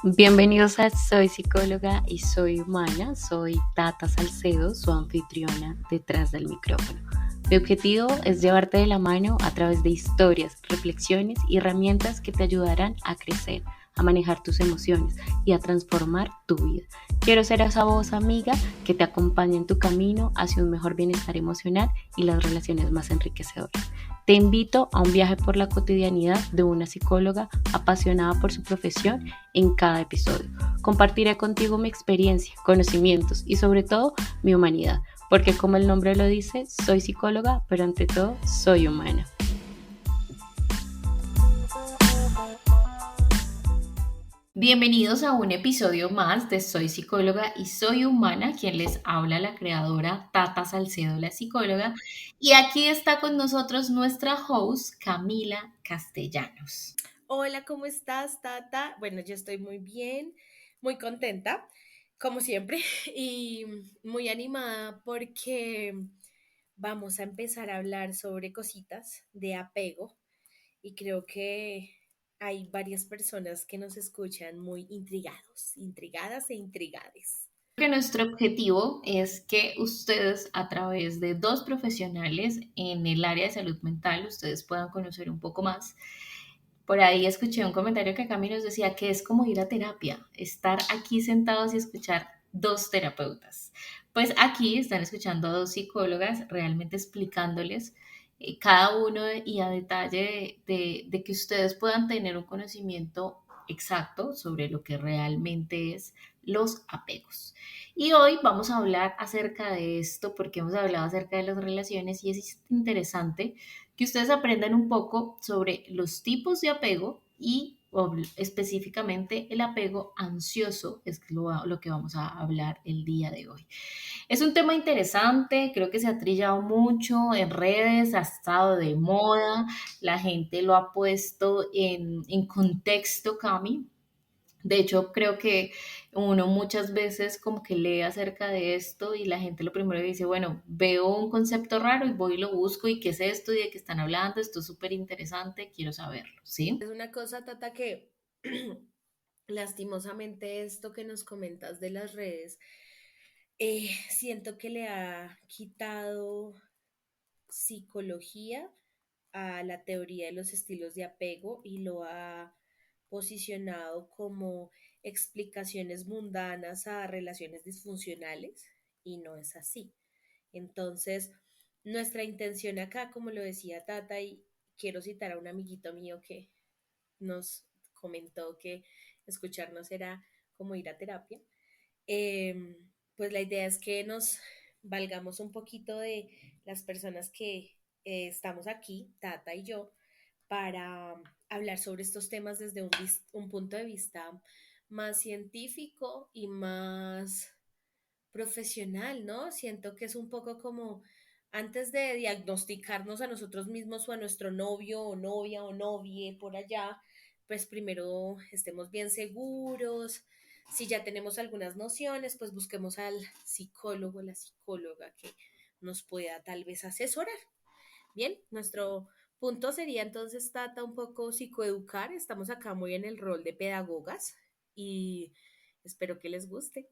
Bienvenidos a Soy Psicóloga y Soy Humana. Soy Tata Salcedo, su anfitriona detrás del micrófono. Mi objetivo es llevarte de la mano a través de historias, reflexiones y herramientas que te ayudarán a crecer, a manejar tus emociones y a transformar tu vida. Quiero ser esa voz amiga que te acompañe en tu camino hacia un mejor bienestar emocional y las relaciones más enriquecedoras. Te invito a un viaje por la cotidianidad de una psicóloga apasionada por su profesión en cada episodio. Compartiré contigo mi experiencia, conocimientos y sobre todo mi humanidad, porque como el nombre lo dice, soy psicóloga, pero ante todo soy humana. Bienvenidos a un episodio más de Soy Psicóloga y Soy Humana, quien les habla la creadora Tata Salcedo, la psicóloga, y aquí está con nosotros nuestra host Camila Castellanos. Hola, ¿cómo estás, Tata? Bueno, yo estoy muy bien, muy contenta, como siempre, y muy animada porque vamos a empezar a hablar sobre cositas de apego y creo que hay varias personas que nos escuchan muy intrigados, intrigadas e intrigades. Que nuestro objetivo es que ustedes a través de dos profesionales en el área de salud mental, ustedes puedan conocer un poco más. Por ahí escuché un comentario que Cami nos decía que es como ir a terapia, estar aquí sentados y escuchar dos terapeutas. Pues aquí están escuchando a dos psicólogas realmente explicándoles cada uno y a detalle de que ustedes puedan tener un conocimiento exacto sobre lo que realmente es los apegos. Y hoy vamos a hablar acerca de esto porque hemos hablado acerca de las relaciones y es interesante que ustedes aprendan un poco sobre los tipos de apego y específicamente el apego ansioso, es lo que vamos a hablar el día de hoy. Es un tema interesante, creo que se ha trillado mucho en redes, ha estado de moda, la gente lo ha puesto en contexto, Cami. De hecho, creo que uno muchas veces como que lee acerca de esto y la gente lo primero que dice, bueno, veo un concepto raro y voy y lo busco y qué es esto y de qué están hablando, esto es súper interesante, quiero saberlo, ¿sí? Es una cosa, Tata, que lastimosamente esto que nos comentas de las redes, siento que le ha quitado psicología a la teoría de los estilos de apego y lo ha posicionado como explicaciones mundanas a relaciones disfuncionales y no es así. Entonces, nuestra intención acá, como lo decía Tata, y quiero citar a un amiguito mío que nos comentó que escucharnos era como ir a terapia, eh, pues la idea es que nos valgamos un poquito de las personas que estamos aquí, Tata y yo, para hablar sobre estos temas desde un punto de vista más científico y más profesional, ¿no? Siento que es un poco como antes de diagnosticarnos a nosotros mismos o a nuestro novio o novia o novie por allá, pues primero estemos bien seguros. Si ya tenemos algunas nociones, pues busquemos al psicólogo, la psicóloga que nos pueda tal vez asesorar. Bien, nuestro punto sería entonces, Tata, un poco psicoeducar. Estamos acá muy en el rol de pedagogas y espero que les guste.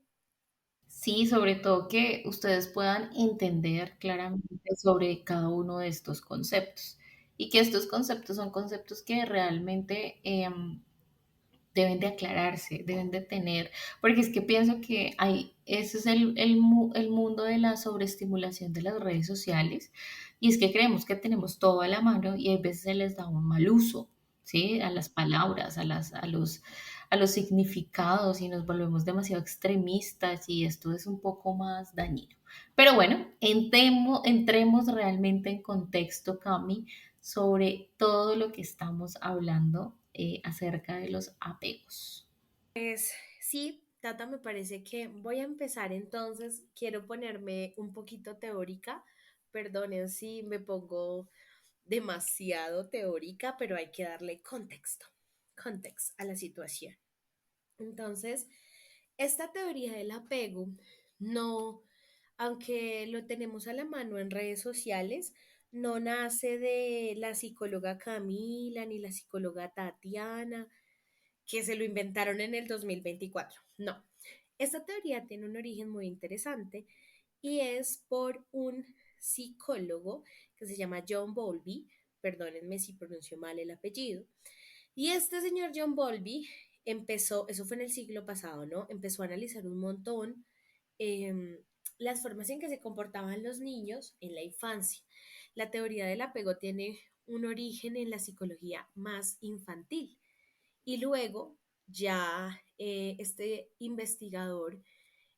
Sí, sobre todo que ustedes puedan entender claramente sobre cada uno de estos conceptos y que estos conceptos son conceptos que realmente deben de aclararse, deben de tener, porque es que pienso que hay, ese es el mundo de la sobreestimulación de las redes sociales, y es que creemos que tenemos todo a la mano y a veces se les da un mal uso, ¿sí? A las palabras, a los significados y nos volvemos demasiado extremistas y esto es un poco más dañino. Pero bueno, entremos realmente en contexto, Cami, sobre todo lo que estamos hablando acerca de los apegos. Pues sí, Tata, me parece que voy a empezar entonces. Quiero ponerme un poquito teórica. Perdonen si me pongo demasiado teórica, pero hay que darle contexto a la situación. Entonces, esta teoría del apego, no, aunque lo tenemos a la mano en redes sociales, no nace de la psicóloga Camila ni la psicóloga Tatiana, que se lo inventaron en el 2024. No, esta teoría tiene un origen muy interesante y es por un psicólogo que se llama John Bowlby, perdónenme si pronuncio mal el apellido, y este señor John Bowlby empezó, eso fue en el siglo pasado, ¿no? Empezó a analizar un montón eh, las formas en que se comportaban los niños en la infancia. La teoría del apego tiene un origen en la psicología más infantil y luego ya este investigador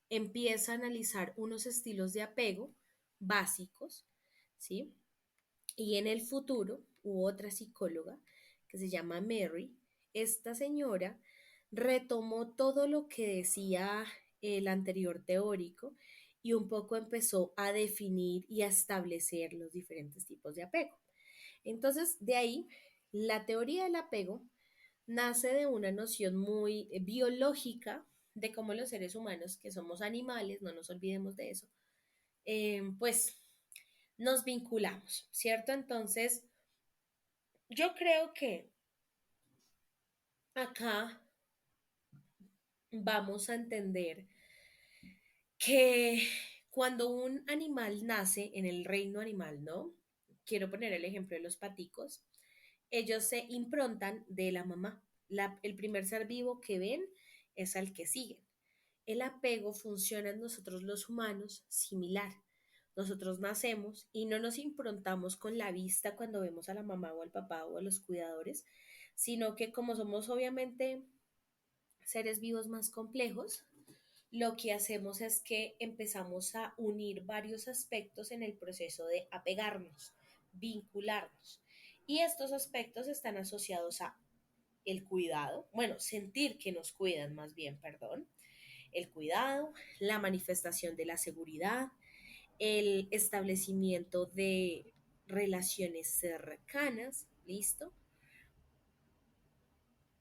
empieza a analizar unos estilos de apego básicos, ¿sí? Y en el futuro hubo otra psicóloga que se llama Mary. Esta señora retomó todo lo que decía el anterior teórico y un poco empezó a definir y a establecer los diferentes tipos de apego. Entonces, de ahí, la teoría del apego nace de una noción muy biológica de cómo los seres humanos, que somos animales, no nos olvidemos de eso, pues nos vinculamos, ¿cierto? Entonces, yo creo que acá vamos a entender que cuando un animal nace en el reino animal, ¿no? Quiero poner el ejemplo de los paticos. Ellos se improntan de la mamá. El primer ser vivo que ven es al que siguen. El apego funciona en nosotros los humanos similar. Nosotros nacemos y no nos improntamos con la vista cuando vemos a la mamá o al papá o a los cuidadores, sino que como somos obviamente seres vivos más complejos, lo que hacemos es que empezamos a unir varios aspectos en el proceso de apegarnos, vincularnos. Y estos aspectos están asociados a el cuidado, bueno, sentir que nos cuidan más bien, perdón, el cuidado, la manifestación de la seguridad, el establecimiento de relaciones cercanas, ¿listo?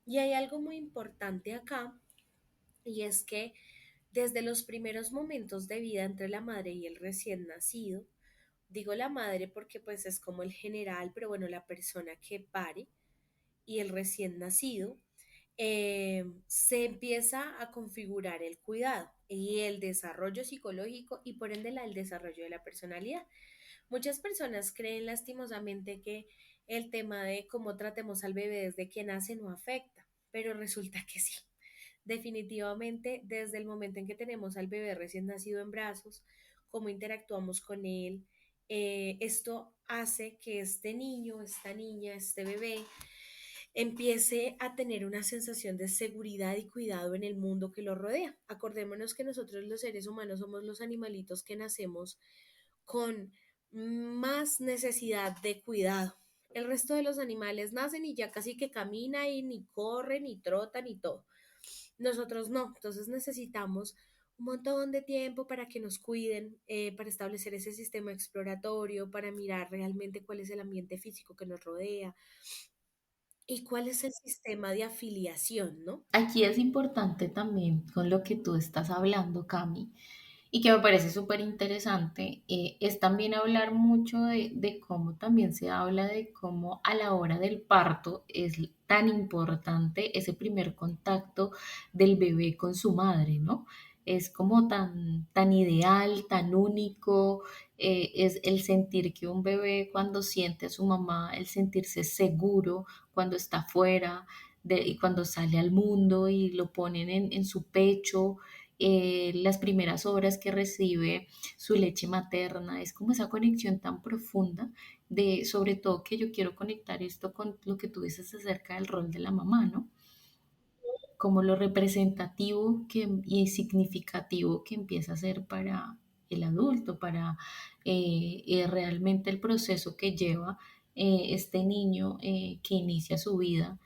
Y hay algo muy importante acá, y es que desde los primeros momentos de vida entre la madre y el recién nacido, digo la madre porque pues es como el general, pero bueno, la persona que pare y el recién nacido, se empieza a configurar el cuidado y el desarrollo psicológico y por ende el desarrollo de la personalidad. Muchas personas creen lastimosamente que el tema de cómo tratemos al bebé desde que nace no afecta, pero resulta que sí. Definitivamente, desde el momento en que tenemos al bebé recién nacido en brazos, cómo interactuamos con él, esto hace que este niño, esta niña, este bebé empiece a tener una sensación de seguridad y cuidado en el mundo que lo rodea. Acordémonos que nosotros los seres humanos somos los animalitos que nacemos con más necesidad de cuidado. El resto de los animales nacen y ya casi que camina y ni corre, ni trota, ni todo. Nosotros no, entonces necesitamos un montón de tiempo para que nos cuiden, para establecer ese sistema exploratorio, para mirar realmente cuál es el ambiente físico que nos rodea y cuál es el sistema de afiliación, ¿no? Aquí es importante también con lo que tú estás hablando, Cami, y que me parece súper interesante, es también hablar mucho de cómo también se habla de cómo a la hora del parto es tan importante ese primer contacto del bebé con su madre, ¿no? Es como tan ideal, tan único, es el sentir que un bebé cuando siente a su mamá, el sentirse seguro cuando está afuera, y cuando sale al mundo y lo ponen en su pecho, las primeras horas que recibe su leche materna, es como esa conexión tan profunda de, sobre todo que yo quiero conectar esto con lo que tú dices acerca del rol de la mamá, ¿no? Como lo representativo y significativo que empieza a ser para el adulto, para realmente el proceso que lleva este niño que inicia su vida.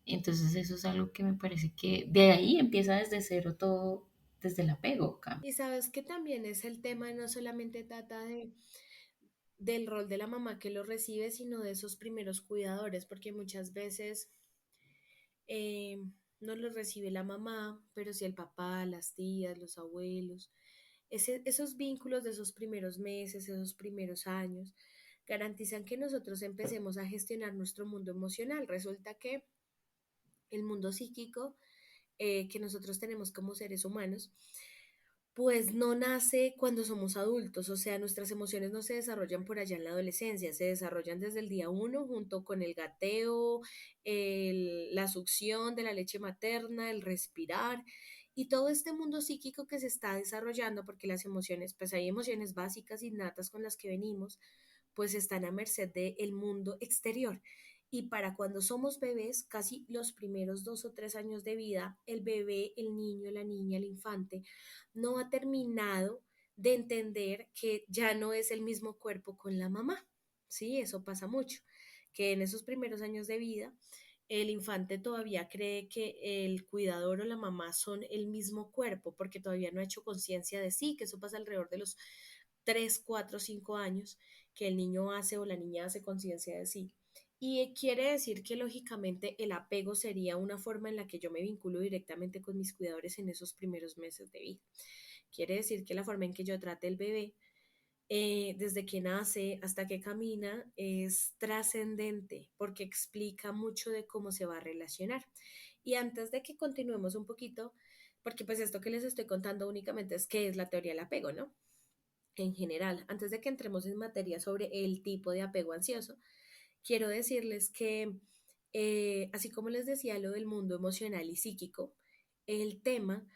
Entonces eso es algo que me parece que de ahí empieza desde cero todo, desde el apego, Cam. Y sabes que también es el tema, no solamente trata del rol de la mamá que lo recibe, sino de esos primeros cuidadores, porque muchas veces eh, no lo recibe la mamá, pero sí el papá, las tías, los abuelos. Esos vínculos de esos primeros meses, esos primeros años, garantizan que nosotros empecemos a gestionar nuestro mundo emocional. Resulta que el mundo psíquico que nosotros tenemos como seres humanos, pues no nace cuando somos adultos, o sea, nuestras emociones no se desarrollan por allá en la adolescencia, se desarrollan desde el día uno junto con el gateo, la succión de la leche materna, el respirar y todo este mundo psíquico que se está desarrollando, porque las emociones, pues hay emociones básicas innatas con las que venimos, pues están a merced del mundo exterior. Y para cuando somos bebés, casi los primeros 2 o 3 años de vida, el bebé, el niño, la niña, el infante, no ha terminado de entender que ya no es el mismo cuerpo con la mamá. Sí, eso pasa mucho, que en esos primeros años de vida el infante todavía cree que el cuidador o la mamá son el mismo cuerpo porque todavía no ha hecho conciencia de sí, que eso pasa alrededor de los 3 4 5 años, que el niño hace o la niña hace conciencia de sí. Y quiere decir que lógicamente el apego sería una forma en la que yo me vinculo directamente con mis cuidadores en esos primeros meses de vida. Quiere decir que la forma en que yo trate el bebé desde que nace hasta que camina es trascendente porque explica mucho de cómo se va a relacionar. Y antes de que continuemos un poquito, porque pues esto que les estoy contando únicamente es qué es la teoría del apego, ¿no? En general, antes de que entremos en materia sobre el tipo de apego ansioso, quiero decirles que, así como les decía lo del mundo emocional y psíquico, el tema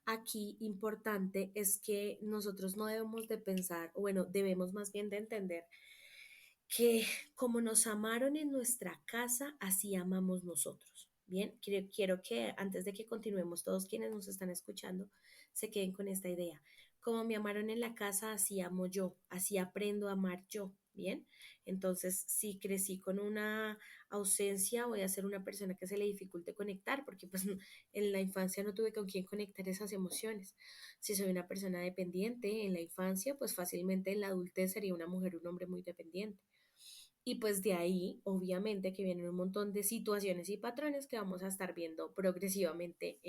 aquí importante es que nosotros no debemos de pensar, o bueno, debemos más bien de entender que como nos amaron en nuestra casa, así amamos nosotros. Bien, quiero que antes de que continuemos, todos quienes nos están escuchando se queden con esta idea. Como me amaron en la casa, así amo yo, así aprendo a amar yo. Bien, entonces si crecí con una ausencia, voy a ser una persona que se le dificulte conectar, porque pues en la infancia no tuve con quién conectar esas emociones. Si soy una persona dependiente en la infancia, pues fácilmente en la adultez sería una mujer o un hombre muy dependiente. Y pues de ahí, obviamente, que vienen un montón de situaciones y patrones que vamos a estar viendo progresivamente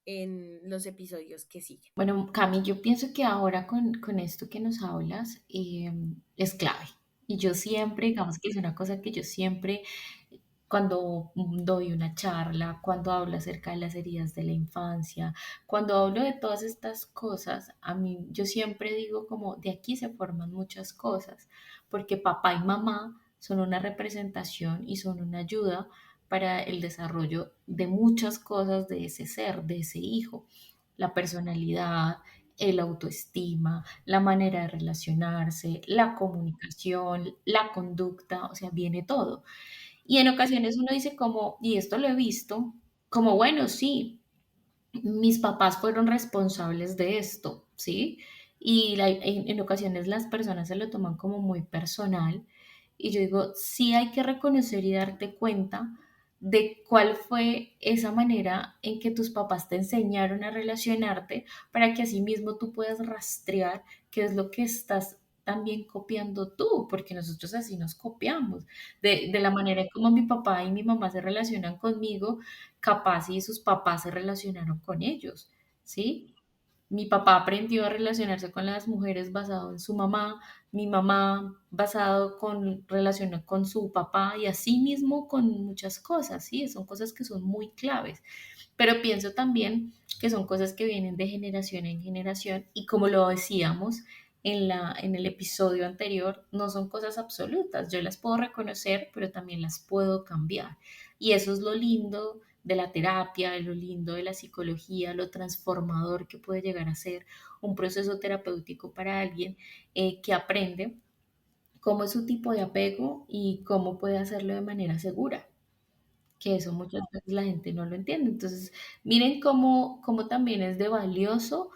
en los episodios que siguen. Bueno, Cami, yo pienso que ahora con esto que nos hablas es clave. Y yo siempre, digamos que es una cosa que yo siempre, cuando doy una charla, cuando hablo acerca de las heridas de la infancia, cuando hablo de todas estas cosas, a mí yo siempre digo como de aquí se forman muchas cosas, porque papá y mamá son una representación y son una ayuda para el desarrollo de muchas cosas de ese ser, de ese hijo, la personalidad, el autoestima, la manera de relacionarse, la comunicación, la conducta, o sea, viene todo. Y en ocasiones uno dice como, y esto lo he visto, como bueno, sí, mis papás fueron responsables de esto, ¿sí? Y en ocasiones las personas se lo toman como muy personal. Y yo digo, sí hay que reconocer y darte cuenta de cuál fue esa manera en que tus papás te enseñaron a relacionarte para que así mismo tú puedas rastrear qué es lo que estás también copiando tú, porque nosotros así nos copiamos. De la manera en como mi papá y mi mamá se relacionan conmigo, capaz y sus papás se relacionaron con ellos, ¿sí? Mi papá aprendió a relacionarse con las mujeres basado en su mamá, mi mamá basado con relación con su papá y así mismo con muchas cosas, ¿sí? Son cosas que son muy claves. Pero pienso también que son cosas que vienen de generación en generación y como lo decíamos en el episodio anterior, no son cosas absolutas. Yo las puedo reconocer, pero también las puedo cambiar. Y eso es lo lindo de la terapia, lo lindo de la psicología, lo transformador que puede llegar a ser un proceso terapéutico para alguien que aprende cómo es su tipo de apego y cómo puede hacerlo de manera segura, que eso muchas veces la gente no lo entiende. Entonces, miren cómo también es de valioso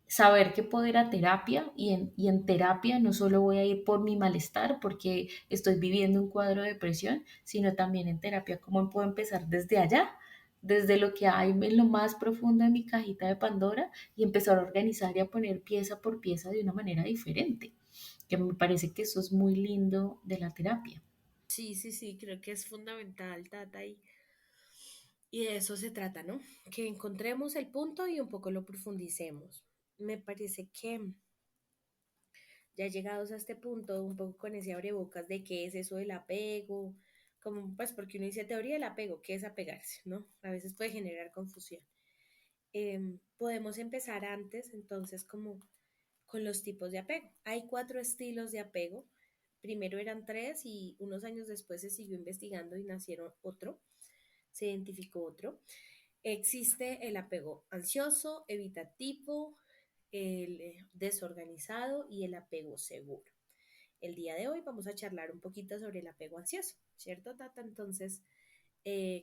saber que puedo ir a terapia y en terapia no solo voy a ir por mi malestar porque estoy viviendo un cuadro de depresión, sino también en terapia cómo puedo empezar desde allá, desde lo que hay en lo más profundo de mi cajita de Pandora y empezar a organizar y a poner pieza por pieza de una manera diferente, que me parece que eso es muy lindo de la terapia. Sí, sí, sí, creo que es fundamental, Tata, y de eso se trata, ¿no? Que encontremos el punto y un poco lo profundicemos. Me parece que ya llegados a este punto, un poco con ese abrebocas de qué es eso del apego, como pues porque uno dice teoría del apego, ¿qué es apegarse? ¿No? A veces puede generar confusión. Podemos empezar antes, entonces, como con los tipos de apego. Hay 4 estilos de apego. Primero eran 3 y unos años después se siguió investigando y nacieron otro, se identificó otro. Existe el apego ansioso, evitativo, el desorganizado y el apego seguro. El día de hoy vamos a charlar un poquito sobre el apego ansioso, ¿cierto, Tata? Entonces,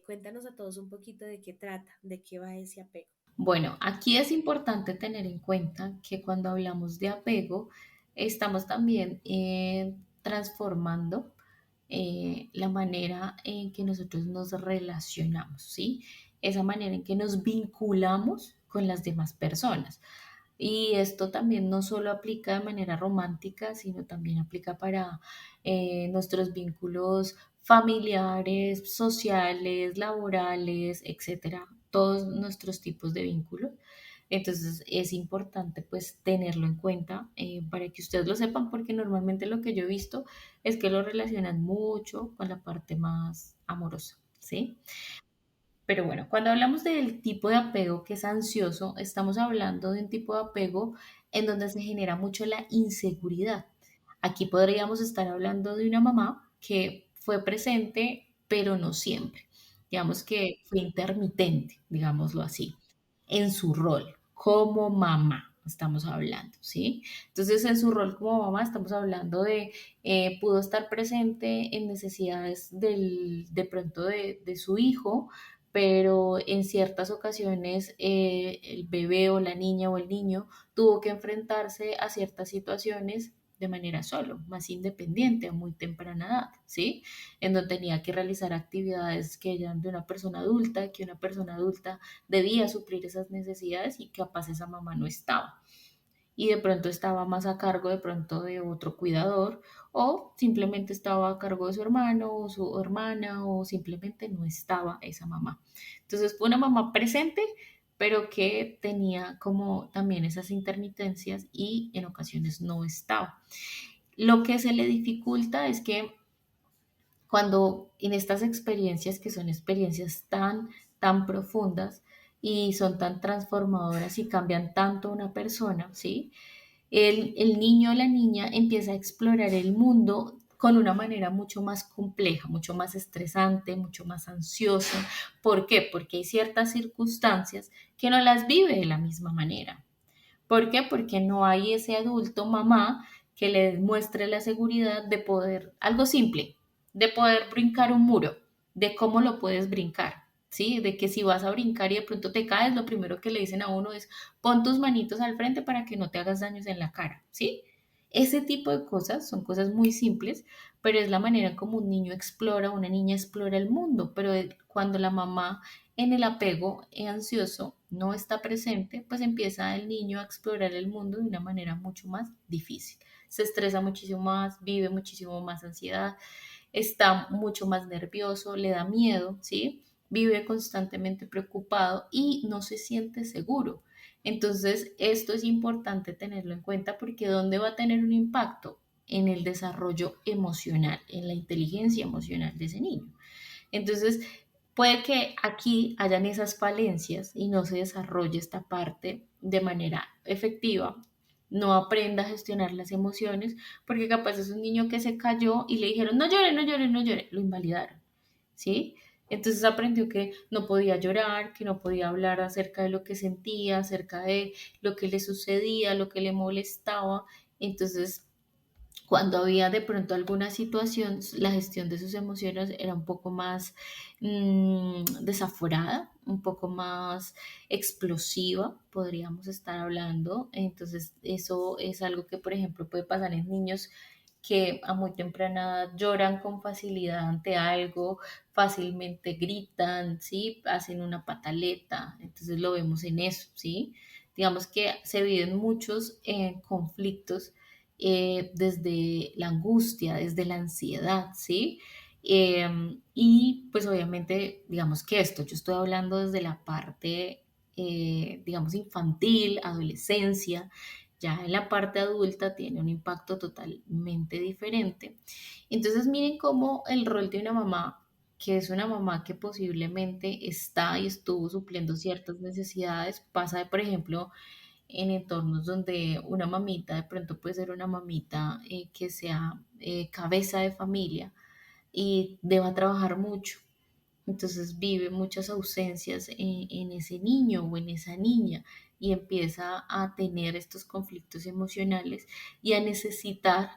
cuéntanos a todos un poquito de qué trata, de qué va ese apego. Bueno, aquí es importante tener en cuenta que cuando hablamos de apego, estamos también transformando la manera en que nosotros nos relacionamos, ¿sí? Esa manera en que nos vinculamos con las demás personas. Y esto también no solo aplica de manera romántica, sino también aplica para nuestros vínculos familiares, sociales, laborales, etcétera, todos nuestros tipos de vínculos. Entonces es importante pues tenerlo en cuenta para que ustedes lo sepan, porque normalmente lo que yo he visto es que lo relacionan mucho con la parte más amorosa, ¿sí? Pero bueno, cuando hablamos del tipo de apego que es ansioso, estamos hablando de un tipo de apego en donde se genera mucho la inseguridad. Aquí podríamos estar hablando de una mamá que fue presente, pero no siempre. Digamos que fue intermitente, digámoslo así, en su rol como mamá. Estamos hablando, ¿sí? Entonces, en su rol como mamá, estamos hablando de pudo estar presente en necesidades de pronto de su hijo, pero en ciertas ocasiones el bebé o la niña o el niño tuvo que enfrentarse a ciertas situaciones de manera solo, más independiente a muy temprana edad, ¿sí? En donde tenía que realizar actividades que eran de una persona adulta, que una persona adulta debía suplir esas necesidades y capaz esa mamá no estaba y de pronto estaba más a cargo de pronto de otro cuidador o simplemente estaba a cargo de su hermano o su hermana o simplemente no estaba esa mamá. Entonces fue una mamá presente, pero que tenía como también esas intermitencias y en ocasiones no estaba. Lo que se le dificulta es que cuando en estas experiencias, que son experiencias tan profundas y son tan transformadoras y cambian tanto a una persona, ¿sí? El niño o la niña empieza a explorar el mundo con una manera mucho más compleja, mucho más estresante, mucho más ansiosa. ¿Por qué? Porque hay ciertas circunstancias que no las vive de la misma manera. ¿Por qué? Porque no hay ese adulto, mamá, que le muestre la seguridad de poder, algo simple, de poder brincar un muro, de cómo lo puedes brincar, ¿sí? De que si vas a brincar y de pronto te caes, lo primero que le dicen a uno es pon tus manitos al frente para que no te hagas daños en la cara, ¿sí? Ese tipo de cosas son cosas muy simples, pero es la manera como un niño explora, una niña explora el mundo, pero cuando la mamá en el apego ansioso no está presente, pues empieza el niño a explorar el mundo de una manera mucho más difícil. Se estresa muchísimo más, vive muchísimo más ansiedad, está mucho más nervioso, le da miedo, ¿sí? Vive constantemente preocupado y no se siente seguro. Entonces, esto es importante tenerlo en cuenta porque ¿dónde va a tener un impacto? En el desarrollo emocional, en la inteligencia emocional de ese niño. Entonces, puede que aquí hayan esas falencias y no se desarrolle esta parte de manera efectiva, no aprenda a gestionar las emociones, porque capaz es un niño que se cayó y le dijeron, no llore, no llore, no llore, lo invalidaron, ¿sí? Entonces aprendió que no podía llorar, que no podía hablar acerca de lo que sentía, acerca de lo que le sucedía, lo que le molestaba. Entonces cuando había de pronto alguna situación, la gestión de sus emociones era un poco más desaforada, un poco más explosiva, podríamos estar hablando. Entonces, eso es algo que, por ejemplo, puede pasar en niños que a muy temprana edad lloran con facilidad ante algo, fácilmente gritan, ¿sí? Hacen una pataleta, entonces lo vemos en eso, ¿sí? Digamos que se viven muchos conflictos desde la angustia, desde la ansiedad, ¿sí? Y pues obviamente, digamos que esto, yo estoy hablando desde la parte, digamos, infantil, adolescencia, ya en la parte adulta tiene un impacto totalmente diferente. Entonces miren cómo el rol de una mamá que es una mamá que posiblemente está y estuvo supliendo ciertas necesidades, pasa de, por ejemplo, en entornos donde una mamita de pronto puede ser una mamita que sea cabeza de familia y deba trabajar mucho. Entonces vive muchas ausencias en ese niño o en esa niña y empieza a tener estos conflictos emocionales y a necesitar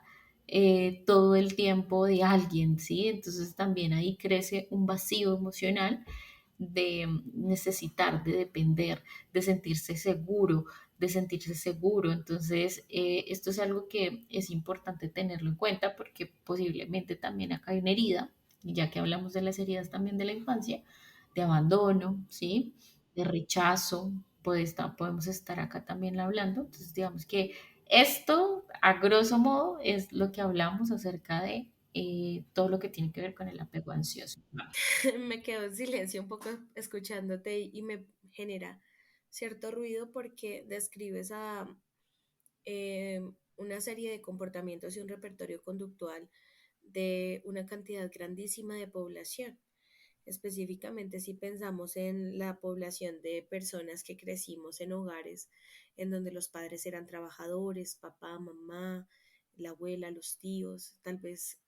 todo el tiempo de alguien, ¿sí? Entonces también ahí crece un vacío emocional de necesitar, de depender, de sentirse seguro, de sentirse seguro. Entonces, esto es algo que es importante tenerlo en cuenta porque posiblemente también acá hay una herida, y ya que hablamos de las heridas también de la infancia, de abandono, ¿sí? De rechazo, podemos estar acá también hablando. Entonces, digamos que esto, a grosso modo, es lo que hablamos acerca de todo lo que tiene que ver con el apego ansioso. Me quedo en silencio un poco escuchándote y me genera cierto ruido porque describes a eh, una serie de comportamientos y un repertorio conductual de una cantidad grandísima de población. Específicamente si pensamos en la población de personas que crecimos en hogares en donde los padres eran trabajadores, papá, mamá, la abuela, los tíos, tal vez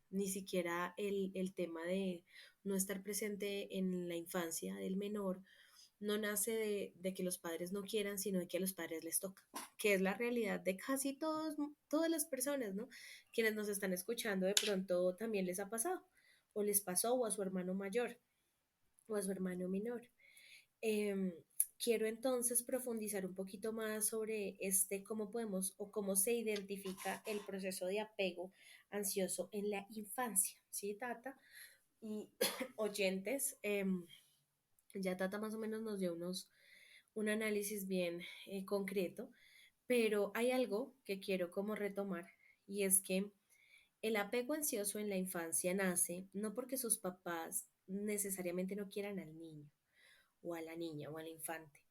ni siquiera el tema de no estar presente en la infancia del menor no nace de que los padres no quieran, sino de que a los padres les toca, que es la realidad de casi todas las personas, ¿no? Quienes nos están escuchando de pronto también les ha pasado, o les pasó, o a su hermano mayor, o a su hermano menor. Eh, Quiero entonces profundizar un poquito más sobre cómo podemos o cómo se identifica el proceso de apego ansioso en la infancia, ¿sí, Tata? Y oyentes, ya Tata más o menos nos dio un análisis bien concreto, pero hay algo que quiero como retomar y es que el apego ansioso en la infancia nace no porque sus papás necesariamente no quieran al niño o a la niña o al infante.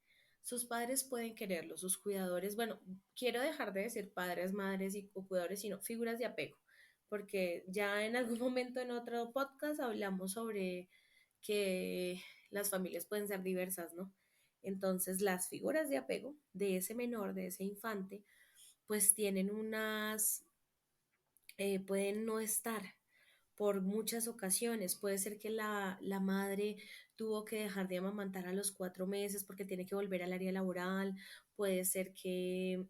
Sus padres pueden quererlo, sus cuidadores, bueno, quiero dejar de decir padres, madres o cuidadores, sino figuras de apego, porque ya en algún momento en otro podcast hablamos sobre que las familias pueden ser diversas, ¿no? Entonces, las figuras de apego de ese menor, de ese infante, pues tienen pueden no estar por muchas ocasiones. Puede ser que la madre tuvo que dejar de amamantar a los 4 meses porque tiene que volver al área laboral. Puede ser que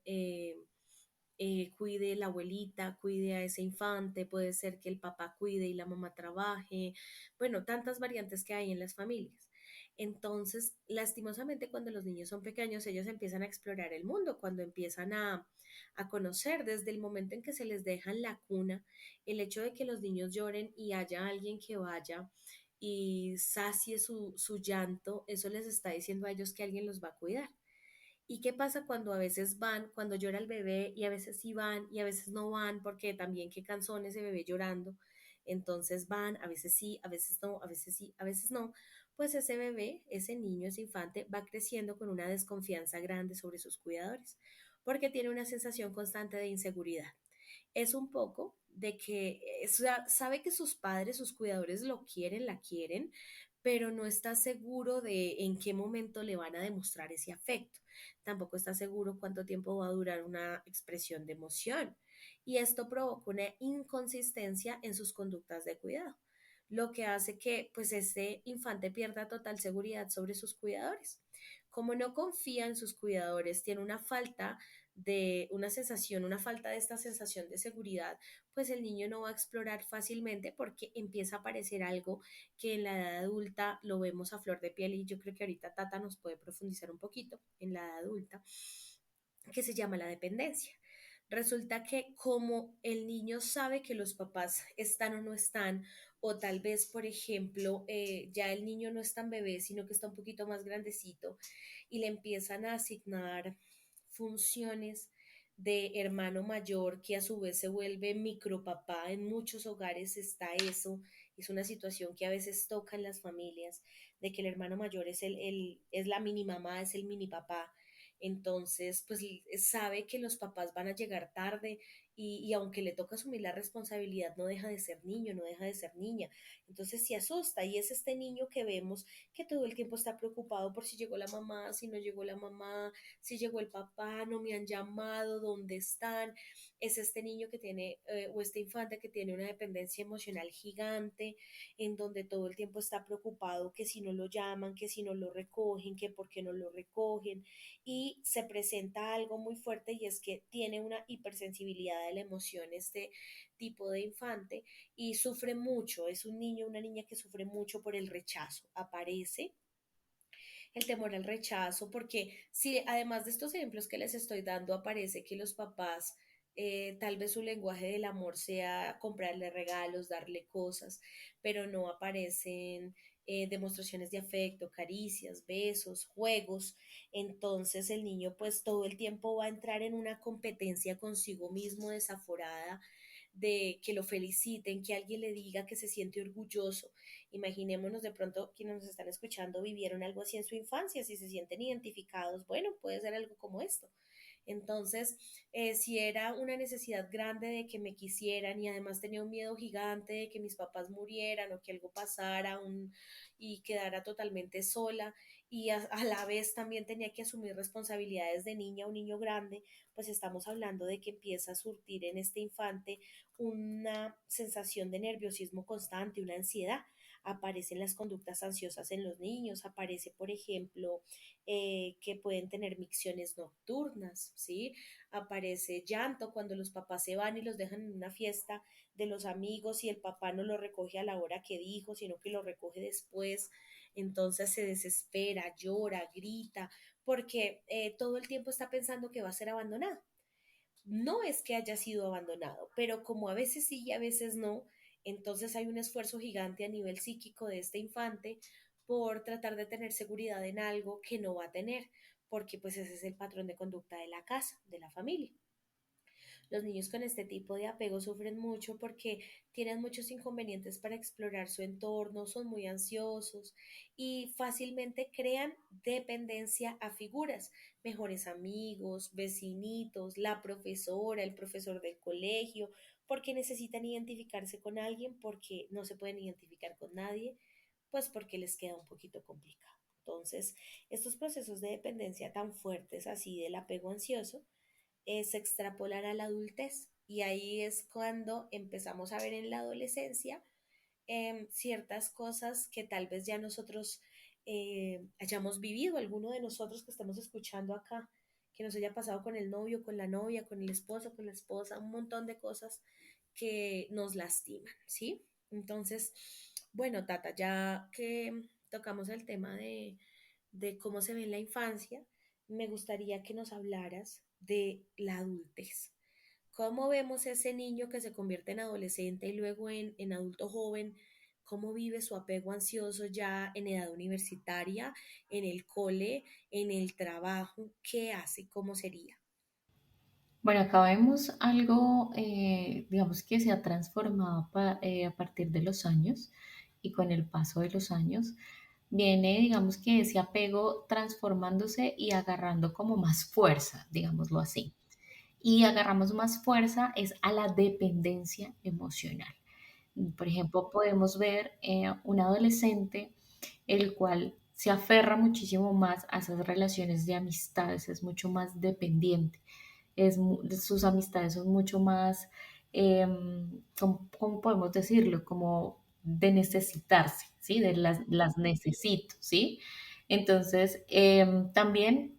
cuide la abuelita, cuide a ese infante. Puede ser que el papá cuide y la mamá trabaje. Bueno, tantas variantes que hay en las familias. Entonces, lastimosamente, cuando los niños son pequeños, ellos empiezan a explorar el mundo, cuando empiezan a conocer desde el momento en que se les deja en la cuna, el hecho de que los niños lloren y haya alguien que vaya y sacie su llanto, eso les está diciendo a ellos que alguien los va a cuidar. ¿Y qué pasa cuando a veces van, cuando llora el bebé y a veces sí van y a veces no van porque también qué cansón ese bebé llorando? Entonces van, a veces sí, a veces no, a veces sí, a veces no. Pues ese bebé, ese niño, ese infante va creciendo con una desconfianza grande sobre sus cuidadores porque tiene una sensación constante de inseguridad. Es un poco de que sabe que sus padres, sus cuidadores lo quieren, la quieren, pero no está seguro de en qué momento le van a demostrar ese afecto. Tampoco está seguro cuánto tiempo va a durar una expresión de emoción. Y esto provoca una inconsistencia en sus conductas de cuidado, lo que hace que pues este infante pierda total seguridad sobre sus cuidadores. Como no confía en sus cuidadores, tiene una falta de una sensación, una falta de esta sensación de seguridad, pues el niño no va a explorar fácilmente porque empieza a aparecer algo que en la edad adulta lo vemos a flor de piel y yo creo que ahorita Tata nos puede profundizar un poquito en la edad adulta, que se llama la dependencia. Resulta que como el niño sabe que los papás están o no están, o tal vez, por ejemplo, ya el niño no es tan bebé, sino que está un poquito más grandecito y le empiezan a asignar funciones de hermano mayor que a su vez se vuelve micropapá. En muchos hogares está eso, es una situación que a veces toca en las familias, de que el hermano mayor es la mini mamá, es el mini papá. Entonces, pues sabe que los papás van a llegar tarde y aunque le toca asumir la responsabilidad, no deja de ser niño, no deja de ser niña. Entonces se asusta y es este niño que vemos que todo el tiempo está preocupado por si llegó la mamá, si no llegó la mamá, si llegó el papá, no me han llamado, dónde están. Es este niño que tiene, o este infante que tiene una dependencia emocional gigante, en donde todo el tiempo está preocupado que si no lo llaman, que si no lo recogen, que por qué no lo recogen. Y se presenta algo muy fuerte y es que tiene una hipersensibilidad de la emoción este tipo de infante y sufre mucho. Es un niño, una niña que sufre mucho por el rechazo. Aparece el temor al rechazo, porque si además de estos ejemplos que les estoy dando, aparece que los papás, tal vez su lenguaje del amor sea comprarle regalos, darle cosas, pero no aparecen demostraciones de afecto, caricias, besos, juegos, entonces el niño pues todo el tiempo va a entrar en una competencia consigo mismo desaforada de que lo feliciten, que alguien le diga que se siente orgulloso. Imaginémonos de pronto quienes nos están escuchando vivieron algo así en su infancia, si se sienten identificados, bueno, puede ser algo como esto. Entonces, si era una necesidad grande de que me quisieran y además tenía un miedo gigante de que mis papás murieran o que algo pasara y quedara totalmente sola y a la vez también tenía que asumir responsabilidades de niña o niño grande, pues estamos hablando de que empieza a surtir en este infante una sensación de nerviosismo constante, una ansiedad. Aparecen las conductas ansiosas en los niños, aparece, por ejemplo, que pueden tener micciones nocturnas, ¿sí? Aparece llanto cuando los papás se van y los dejan en una fiesta de los amigos y el papá no lo recoge a la hora que dijo, sino que lo recoge después. Entonces se desespera, llora, grita, porque todo el tiempo está pensando que va a ser abandonado. No es que haya sido abandonado, pero como a veces sí y a veces no, entonces hay un esfuerzo gigante a nivel psíquico de este infante por tratar de tener seguridad en algo que no va a tener, porque pues ese es el patrón de conducta de la casa, de la familia. Los niños con este tipo de apego sufren mucho porque tienen muchos inconvenientes para explorar su entorno, son muy ansiosos y fácilmente crean dependencia a figuras, mejores amigos, vecinitos, la profesora, el profesor del colegio, porque necesitan identificarse con alguien, porque no se pueden identificar con nadie, pues porque les queda un poquito complicado. Entonces, estos procesos de dependencia tan fuertes así del apego ansioso, se extrapolar a la adultez. Y ahí es cuando empezamos a ver en la adolescencia ciertas cosas que tal vez ya nosotros hayamos vivido, alguno de nosotros que estamos escuchando acá, que nos haya pasado con el novio, con la novia, con el esposo, con la esposa, un montón de cosas que nos lastiman, ¿sí? Entonces, bueno, Tata, ya que tocamos el tema de cómo se ve en la infancia, me gustaría que nos hablaras de la adultez. ¿Cómo vemos ese niño que se convierte en adolescente y luego en adulto joven? ¿Cómo vive su apego ansioso ya en edad universitaria, en el cole, en el trabajo? ¿Qué hace? ¿Cómo sería? Bueno, acá vemos algo, digamos que se ha transformado a partir de los años y con el paso de los años. Viene, digamos que ese apego transformándose y agarrando como más fuerza, digámoslo así. Y agarramos más fuerza es a la dependencia emocional. Por ejemplo, podemos ver un adolescente el cual se aferra muchísimo más a esas relaciones de amistades, es mucho más dependiente, sus amistades son mucho más, ¿cómo podemos decirlo? Como de necesitarse, ¿sí? De las necesito, ¿sí? Entonces, también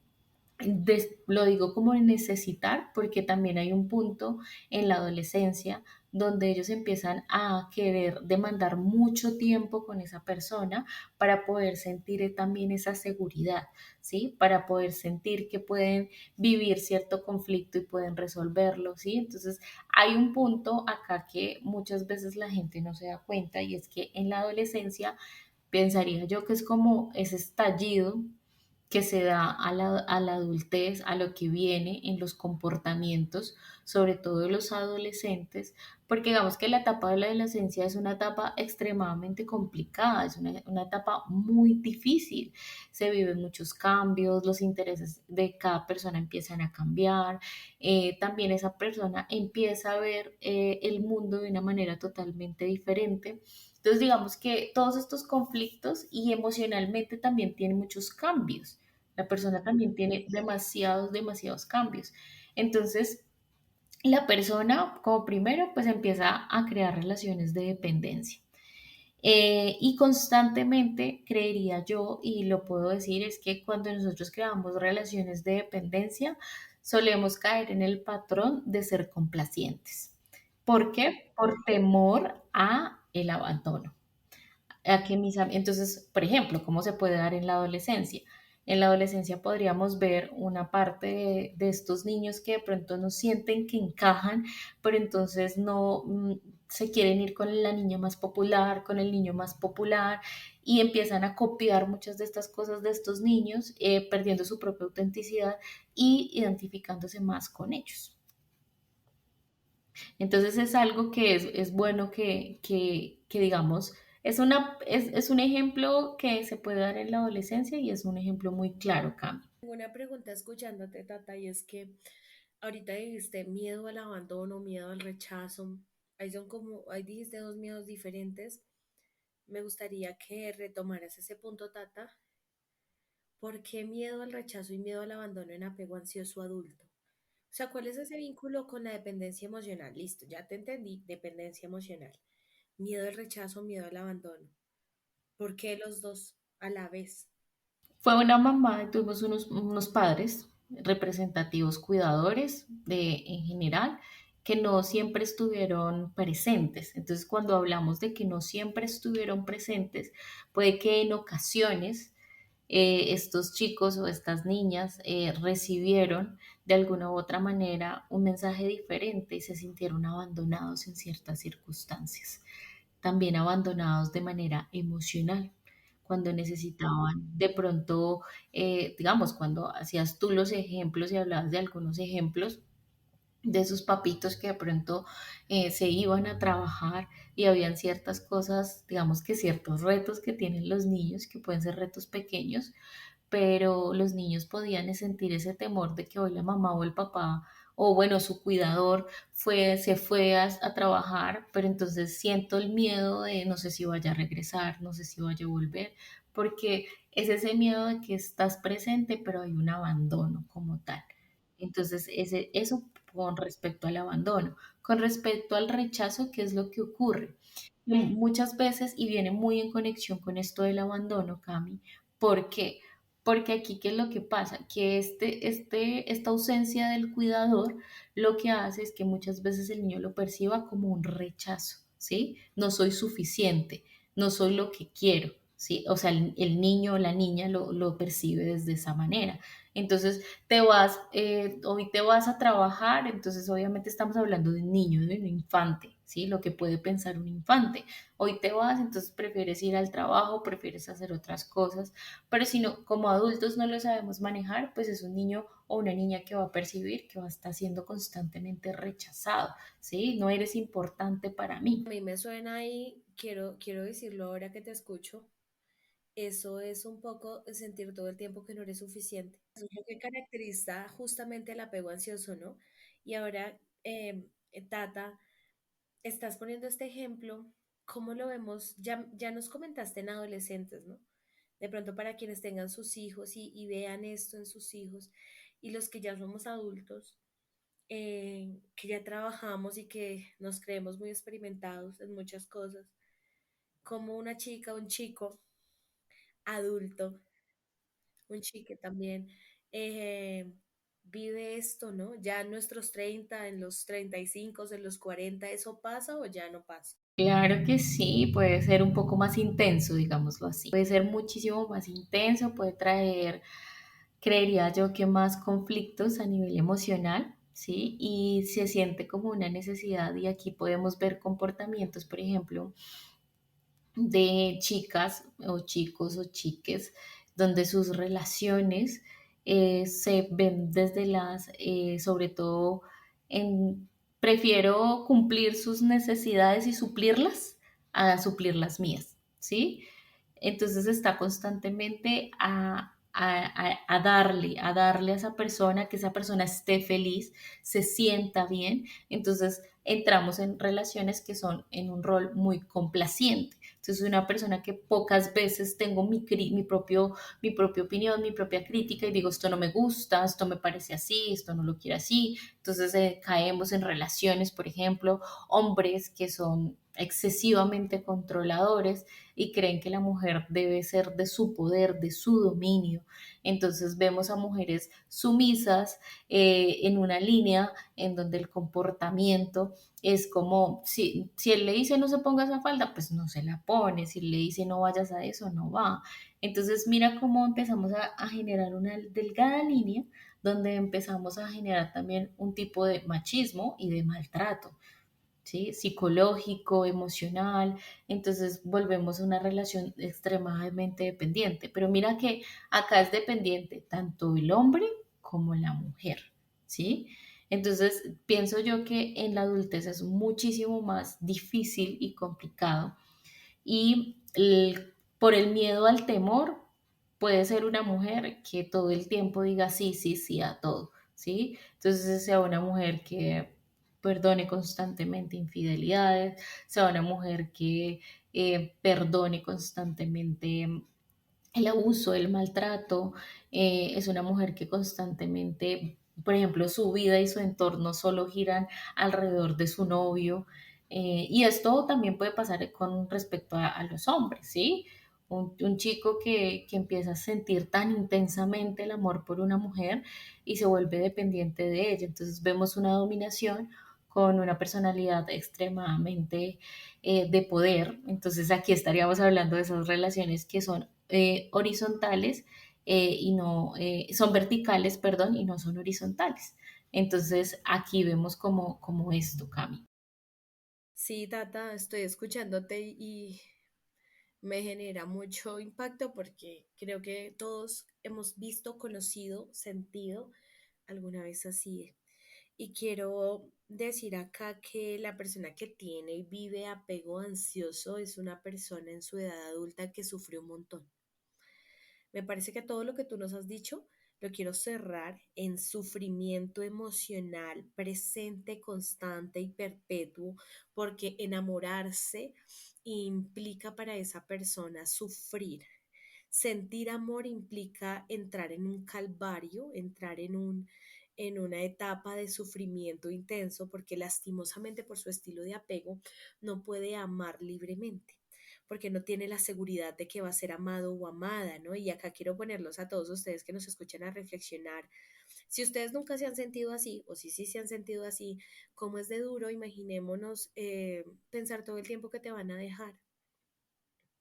lo digo como necesitar porque también hay un punto en la adolescencia donde ellos empiezan a querer demandar mucho tiempo con esa persona para poder sentir también esa seguridad, ¿sí? Para poder sentir que pueden vivir cierto conflicto y pueden resolverlo, ¿sí? Entonces hay un punto acá que muchas veces la gente no se da cuenta y es que en la adolescencia pensaría yo que es como ese estallido que se da a la adultez, a lo que viene en los comportamientos sobre todo de los adolescentes, porque digamos que la etapa de la adolescencia es una etapa extremadamente complicada, es una etapa muy difícil. Se viven muchos cambios, los intereses de cada persona empiezan a cambiar, también esa persona empieza a ver el mundo de una manera totalmente diferente. Entonces, digamos que todos estos conflictos y emocionalmente también tienen muchos cambios. La persona también tiene demasiados, demasiados cambios. Entonces, la persona, como primero, pues empieza a crear relaciones de dependencia. Y constantemente, creería yo, y lo puedo decir, es que cuando nosotros creamos relaciones de dependencia, solemos caer en el patrón de ser complacientes. ¿Por qué? Por temor a el abandono. Entonces, por ejemplo, ¿cómo se puede dar en la adolescencia? En la adolescencia podríamos ver una parte de estos niños que de pronto no sienten que encajan, pero entonces no se quieren ir con la niña más popular, con el niño más popular, y empiezan a copiar muchas de estas cosas de estos niños, perdiendo su propia autenticidad y identificándose más con ellos. Entonces es algo que es bueno que digamos, es un ejemplo que se puede dar en la adolescencia y es un ejemplo muy claro, Cami. Tengo una pregunta escuchándote, Tata, y es que ahorita dijiste miedo al abandono, miedo al rechazo. Ahí son como, ahí dijiste dos miedos diferentes. Me gustaría que retomaras ese punto, Tata. ¿Por qué miedo al rechazo y miedo al abandono en apego ansioso adulto? O sea, ¿cuál es ese vínculo con la dependencia emocional? Listo, ya te entendí, dependencia emocional. Miedo al rechazo, miedo al abandono. ¿Por qué los dos a la vez? Fue una mamá, tuvimos unos padres representativos, cuidadores en general, que no siempre estuvieron presentes. Entonces, cuando hablamos de que no siempre estuvieron presentes, puede que en ocasiones estos chicos o estas niñas recibieron de alguna u otra manera un mensaje diferente y se sintieron abandonados en ciertas circunstancias, también abandonados de manera emocional, cuando necesitaban de pronto, digamos, cuando hacías tú los ejemplos y hablabas de algunos ejemplos, de esos papitos que de pronto se iban a trabajar y habían ciertas cosas, digamos que ciertos retos que tienen los niños, que pueden ser retos pequeños, pero los niños podían sentir ese temor de que hoy la mamá o el papá o bueno, su cuidador se fue a trabajar, pero entonces siento el miedo de no sé si vaya a regresar, no sé si vaya a volver, porque es ese miedo de que estás presente, pero hay un abandono como tal. Entonces, eso con respecto al abandono. Con respecto al rechazo, ¿qué es lo que ocurre? Muchas veces, y viene muy en conexión con esto del abandono, Cami, ¿por qué? Porque aquí, ¿qué es lo que pasa? Que esta ausencia del cuidador lo que hace es que muchas veces el niño lo perciba como un rechazo, ¿sí? No soy suficiente, no soy lo que quiero, ¿sí? O sea, el niño o la niña lo percibe desde esa manera. Entonces, hoy te vas a trabajar, entonces obviamente estamos hablando de un niño, de un infante, ¿sí? Lo que puede pensar un infante. Hoy te vas, entonces prefieres ir al trabajo, prefieres hacer otras cosas, pero si no, como adultos no lo sabemos manejar, pues es un niño o una niña que va a percibir que va a estar siendo constantemente rechazado, ¿sí? No eres importante para mí. A mí me suena ahí, quiero decirlo ahora que te escucho, eso es un poco sentir todo el tiempo que no eres suficiente. Eso es lo que caracteriza justamente el apego ansioso, ¿no? Y ahora, Tata, estás poniendo este ejemplo, ¿cómo lo vemos? Ya nos comentaste en adolescentes, ¿no? De pronto para quienes tengan sus hijos y vean esto en sus hijos y los que ya somos adultos, que ya trabajamos y que nos creemos muy experimentados en muchas cosas, como una chica, un chico adulto, un chique también, eh, vive esto, ¿no? Ya en nuestros 30, en los 35, en los 40, ¿eso pasa o ya no pasa? Claro que sí, puede ser un poco más intenso, digámoslo así. Puede ser muchísimo más intenso, puede traer, creería yo, que más conflictos a nivel emocional, ¿sí? Y se siente como una necesidad y aquí podemos ver comportamientos, por ejemplo, de chicas o chicos o chiques, donde sus relaciones se ven desde sobre todo, en prefiero cumplir sus necesidades y suplirlas a suplir las mías, ¿sí? Entonces está constantemente a darle a esa persona, que esa persona esté feliz, se sienta bien. Entonces entramos en relaciones que son en un rol muy complaciente. Entonces una persona que pocas veces tengo mi propia opinión, mi propia crítica y digo, esto no me gusta, esto me parece así, esto no lo quiero así. Entonces caemos en relaciones, por ejemplo, hombres que son excesivamente controladores y creen que la mujer debe ser de su poder, de su dominio. Entonces vemos a mujeres sumisas en una línea en donde el comportamiento es como, si él le dice no se ponga esa falda, pues no se la pone, si le dice no vayas a eso, no va. Entonces mira cómo empezamos a generar una delgada línea donde empezamos a generar también un tipo de machismo y de maltrato. ¿Sí? Psicológico, emocional, entonces volvemos a una relación extremadamente dependiente. Pero mira que acá es dependiente tanto el hombre como la mujer, ¿sí? Entonces pienso yo que en la adultez es muchísimo más difícil y complicado y por el miedo al temor puede ser una mujer que todo el tiempo diga sí, sí, sí a todo, ¿sí? Entonces sea una mujer que perdone constantemente infidelidades, sea una mujer que perdone constantemente el abuso, el maltrato, es una mujer que constantemente, por ejemplo, su vida y su entorno solo giran alrededor de su novio. Y esto también puede pasar con respecto a los hombres, ¿sí? Un chico que empieza a sentir tan intensamente el amor por una mujer y se vuelve dependiente de ella. Entonces vemos una dominación con una personalidad extremadamente de poder. Entonces aquí estaríamos hablando de esas relaciones que son horizontales y no, son verticales, perdón, y no son horizontales. Entonces aquí vemos como esto, Cami. Sí, Tata, estoy escuchándote y me genera mucho impacto porque creo que todos hemos visto, conocido, sentido alguna vez así. Y quiero decir acá que la persona que tiene y vive apego ansioso es una persona en su edad adulta que sufre un montón. Me parece que todo lo que tú nos has dicho lo quiero cerrar en sufrimiento emocional presente, constante y perpetuo, porque enamorarse implica para esa persona sufrir. Sentir amor implica entrar en un calvario, entrar en una etapa de sufrimiento intenso, porque lastimosamente por su estilo de apego no puede amar libremente porque no tiene la seguridad de que va a ser amado o amada, ¿no? Y acá quiero ponerlos a todos ustedes que nos escuchan a reflexionar. Si ustedes nunca se han sentido así, o si sí se han sentido así, ¿cómo es de duro? Imaginémonos pensar todo el tiempo que te van a dejar.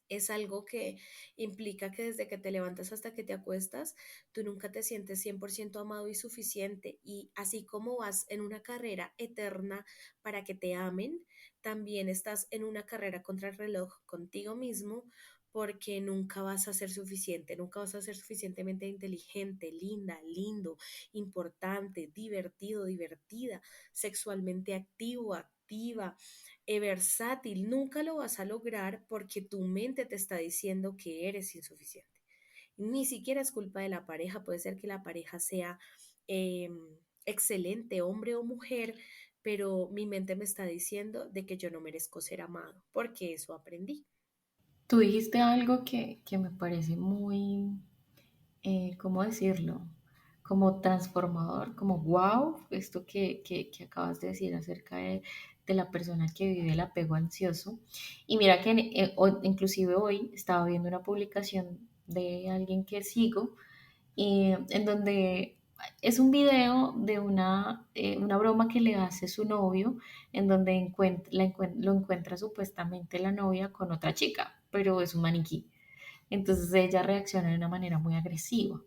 Es algo que implica que desde que te levantas hasta que te acuestas, tú nunca te sientes 100% amado y suficiente. Y así como vas en una carrera eterna para que te amen, también estás en una carrera contra el reloj contigo mismo porque nunca vas a ser suficiente, nunca vas a ser suficientemente inteligente, linda, lindo, importante, divertido, divertida, sexualmente activo, activa, versátil, nunca lo vas a lograr porque tu mente te está diciendo que eres insuficiente. Ni siquiera es culpa de la pareja, puede ser que la pareja sea eh, excelente, hombre o mujer, pero mi mente me está diciendo de que yo no merezco ser amado, porque eso aprendí. Tú dijiste algo que me parece muy, ¿cómo decirlo? Como transformador, como wow, esto que acabas de decir acerca de la persona que vive el apego ansioso. Y mira que inclusive hoy estaba viendo una publicación de alguien que sigo en donde es un video de una broma que le hace su novio, en donde lo encuentra supuestamente la novia con otra chica, pero es un maniquí. Entonces ella reacciona de una manera muy agresiva.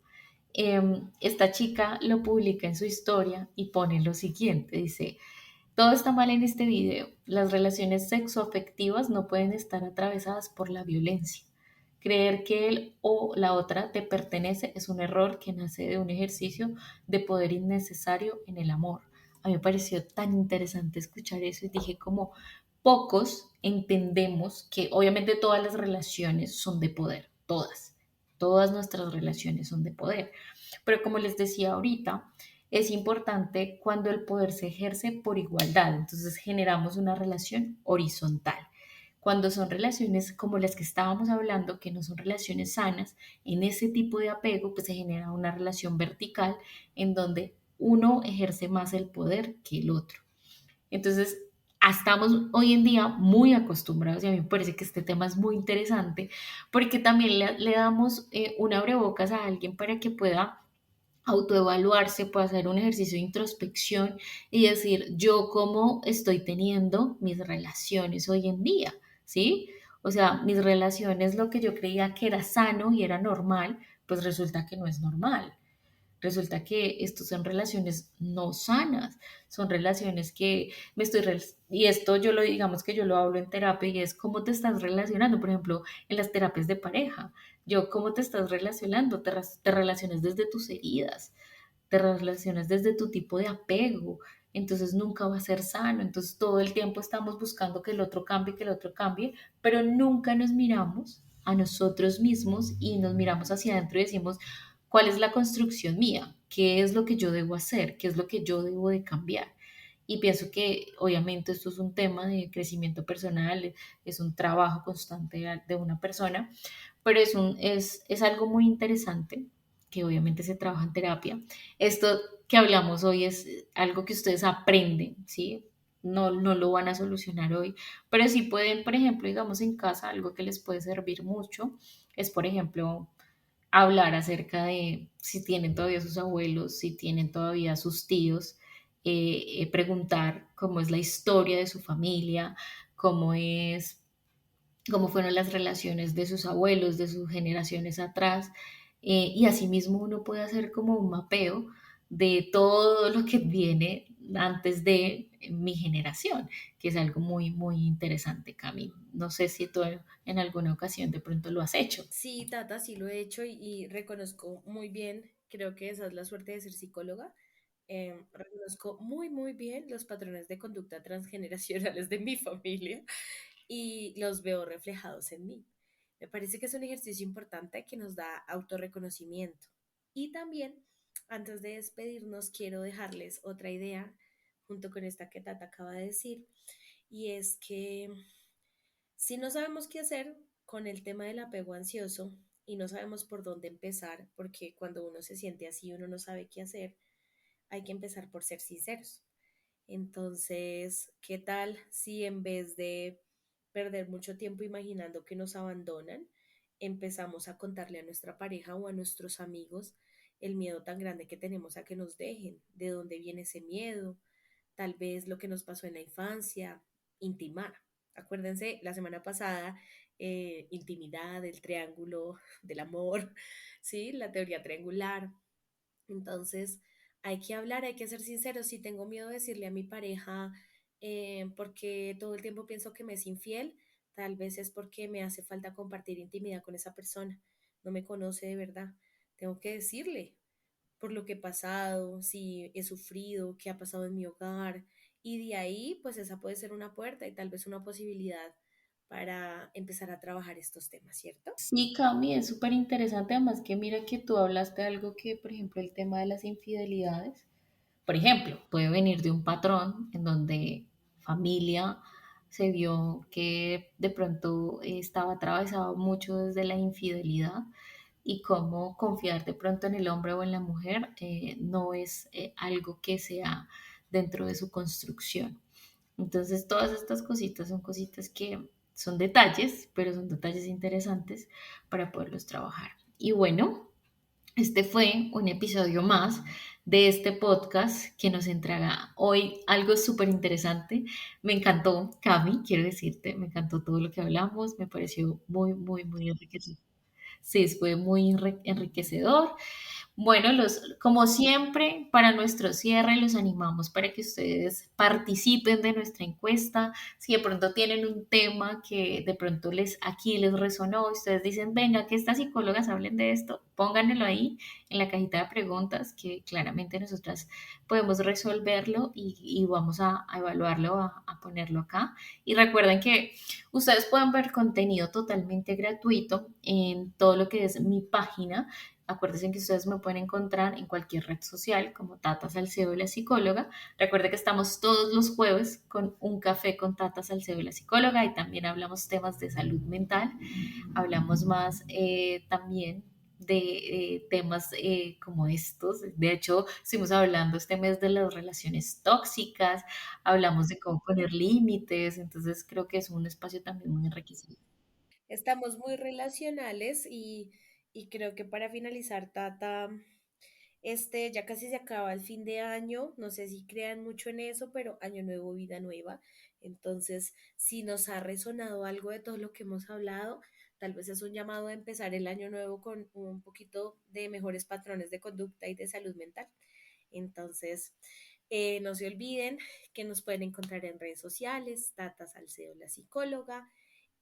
Esta chica lo publica en su historia y pone lo siguiente, dice, todo está mal en este video. Las relaciones sexoafectivas no pueden estar atravesadas por la violencia. Creer que él o la otra te pertenece es un error que nace de un ejercicio de poder innecesario en el amor. a mí me pareció tan interesante escuchar eso y dije como pocos entendemos que obviamente todas las relaciones son de poder, todas nuestras relaciones son de poder. Pero como les decía ahorita, es importante cuando el poder se ejerce por igualdad, entonces generamos una relación horizontal. Cuando son relaciones como las que estábamos hablando, que no son relaciones sanas, en ese tipo de apego, pues se genera una relación vertical en donde uno ejerce más el poder que el otro. Entonces, estamos hoy en día muy acostumbrados y a mí me parece que este tema es muy interesante porque también le damos un abrebocas a alguien para que pueda autoevaluarse, pueda hacer un ejercicio de introspección y decir, yo cómo estoy teniendo mis relaciones hoy en día, ¿sí? O sea, mis relaciones, lo que yo creía que era sano y era normal, pues resulta que no es normal. Resulta que estos son relaciones no sanas, son relaciones que me estoy, y esto yo lo digamos que yo lo hablo en terapia y es cómo te estás relacionando, por ejemplo, en las terapias de pareja, yo cómo te estás relacionando, te relacionas desde tus heridas, te relacionas desde tu tipo de apego, entonces nunca va a ser sano, entonces todo el tiempo estamos buscando que el otro cambie, pero nunca nos miramos a nosotros mismos y nos miramos hacia adentro y decimos, ¿cuál es la construcción mía? ¿Qué es lo que yo debo hacer? ¿Qué es lo que yo debo de cambiar? Y pienso que obviamente esto es un tema de crecimiento personal, es un trabajo constante de una persona, pero es algo muy interesante que obviamente se trabaja en terapia. Esto que hablamos hoy es algo que ustedes aprenden, ¿sí? No, no lo van a solucionar hoy, pero sí pueden, por ejemplo, digamos en casa, algo que les puede servir mucho es, por ejemplo, hablar acerca de si tienen todavía sus abuelos, si tienen todavía sus tíos, preguntar cómo es la historia de su familia, cómo es cómo fueron las relaciones de sus abuelos, de sus generaciones atrás, y asimismo uno puede hacer como un mapeo de todo lo que viene antes de mi generación, que es algo muy, muy interesante, Cami. No sé si tú en alguna ocasión de pronto lo has hecho. Sí, Tata, sí lo he hecho y reconozco muy bien, creo que esa es la suerte de ser psicóloga. Reconozco muy, muy bien los patrones de conducta transgeneracionales de mi familia y los veo reflejados en mí. Me parece que es un ejercicio importante que nos da autorreconocimiento. Y también, antes de despedirnos, quiero dejarles otra idea junto con esta que Tata acaba de decir, y es que si no sabemos qué hacer con el tema del apego ansioso y no sabemos por dónde empezar, porque cuando uno se siente así, uno no sabe qué hacer, hay que empezar por ser sinceros. Entonces, ¿qué tal si en vez de perder mucho tiempo imaginando que nos abandonan, empezamos a contarle a nuestra pareja o a nuestros amigos el miedo tan grande que tenemos a que nos dejen, de dónde viene ese miedo, tal vez lo que nos pasó en la infancia, intimar. Acuérdense, la semana pasada, intimidad, el triángulo del amor, ¿sí? La teoría triangular. Entonces, hay que hablar, hay que ser sinceros. Si tengo miedo de decirle a mi pareja, porque todo el tiempo pienso que me es infiel, tal vez es porque me hace falta compartir intimidad con esa persona. No me conoce de verdad. Tengo que decirle por lo que he pasado, si he sufrido, qué ha pasado en mi hogar. Y de ahí, pues esa puede ser una puerta y tal vez una posibilidad para empezar a trabajar estos temas, ¿cierto? Sí, Cami, es súper interesante, además que mira que tú hablaste de algo que, por ejemplo, el tema de las infidelidades, por ejemplo, puede venir de un patrón en donde familia se vio que de pronto estaba atravesado mucho desde la infidelidad y cómo confiar de pronto en el hombre o en la mujer no es algo que sea dentro de su construcción. Entonces, todas estas cositas son cositas que son detalles, pero son detalles interesantes para poderlos trabajar. Y bueno, este fue un episodio más de este podcast que nos entrega hoy algo súper interesante. Me encantó, Cami, quiero decirte, me encantó todo lo que hablamos, me pareció muy, muy, muy enriquecedor. Sí, fue muy enriquecedor. Bueno, como siempre, para nuestro cierre los animamos para que ustedes participen de nuestra encuesta. Si de pronto tienen un tema que de pronto aquí les resonó, ustedes dicen, venga, que estas psicólogas hablen de esto, pónganlo ahí en la cajita de preguntas que claramente nosotras podemos resolverlo y vamos a evaluarlo, a ponerlo acá. Y recuerden que ustedes pueden ver contenido totalmente gratuito en todo lo que es mi página. Acuérdense que ustedes me pueden encontrar en cualquier red social como Tata Salcedo, la psicóloga. Recuerden que estamos todos los jueves con un café con Tata Salcedo, la psicóloga, y también hablamos temas de salud mental. Hablamos más también de temas como estos. De hecho, estuvimos hablando este mes de las relaciones tóxicas, hablamos de cómo poner límites, entonces creo que es un espacio también muy enriquecedor. Estamos muy relacionales y creo que para finalizar, Tata, ya casi se acaba el fin de año, no sé si crean mucho en eso, pero año nuevo, vida nueva. Entonces, si nos ha resonado algo de todo lo que hemos hablado, tal vez es un llamado a empezar el año nuevo con un poquito de mejores patrones de conducta y de salud mental. Entonces, no se olviden que nos pueden encontrar en redes sociales, Tata Salcedo, la psicóloga,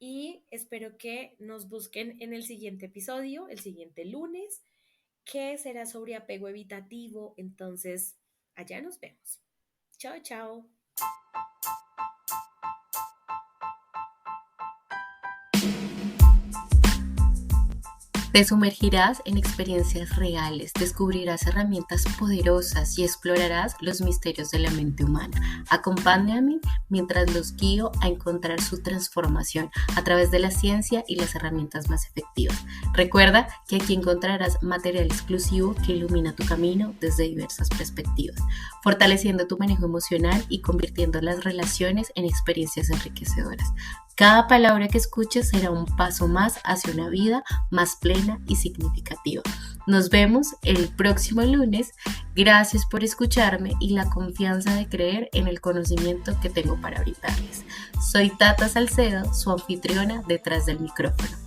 y espero que nos busquen en el siguiente episodio, el siguiente lunes, que será sobre apego evitativo. Entonces, allá nos vemos. Chao, chao. Te sumergirás en experiencias reales, descubrirás herramientas poderosas y explorarás los misterios de la mente humana. Acompáñame mientras los guío a encontrar su transformación a través de la ciencia y las herramientas más efectivas. Recuerda que aquí encontrarás material exclusivo que ilumina tu camino desde diversas perspectivas, fortaleciendo tu manejo emocional y convirtiendo las relaciones en experiencias enriquecedoras. Cada palabra que escuches será un paso más hacia una vida más plena y significativa. Nos vemos el próximo lunes. Gracias por escucharme y la confianza de creer en el conocimiento que tengo para brindarles. Soy Tata Salcedo, su anfitriona detrás del micrófono.